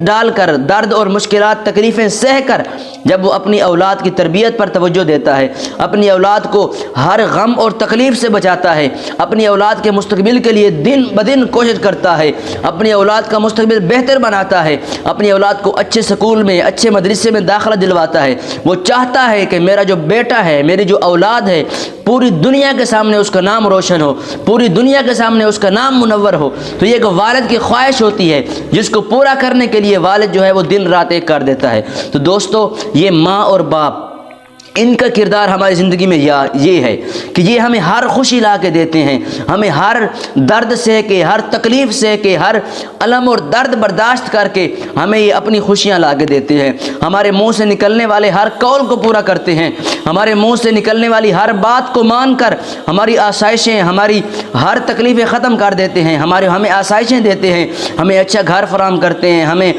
ڈال کر، درد اور مشکلات تکلیفیں سہ کر جب وہ اپنی اولاد کی تربیت پر توجہ دیتا ہے، اپنی اولاد کو ہر غم اور تکلیف سے بچاتا ہے، اپنی اولاد کے مستقبل کے لیے دن بدن کوشش کرتا ہے، اپنی اولاد کا مستقبل بہتر بناتا ہے، اپنی اولاد کو اچھے سکول میں، اچھے مدرسے میں داخلہ دلواتا ہے، وہ چاہتا ہے کہ میرا جو بیٹا ہے، میری جو اولاد ہے، پوری دنیا کے سامنے اس کا نام روشن ہو، پوری دنیا کے سامنے اس کا نام منور ہو۔ تو یہ ایک والد کی خواہش ہوتی ہے جس کو پورا کرنے کے لیے والد جو ہے وہ دن رات ایک کر دیتا ہے۔ تو دوستو، یہ ماں اور باپ، ان کا کردار ہماری زندگی میں یہ ہے کہ یہ ہمیں ہر خوشی لا کے دیتے ہیں، ہمیں ہر درد سے کے، ہر تکلیف سے کے، ہر الم اور درد برداشت کر کے ہمیں یہ اپنی خوشیاں لا کے دیتے ہیں، ہمارے منہ سے نکلنے والے ہر قول کو پورا کرتے ہیں، ہمارے منہ سے نکلنے والی ہر بات کو مان کر ہماری آسائشیں، ہماری ہر تکلیفیں ختم کر دیتے ہیں، ہمیں آسائشیں دیتے ہیں، ہمیں اچھا گھر فراہم کرتے ہیں، ہمیں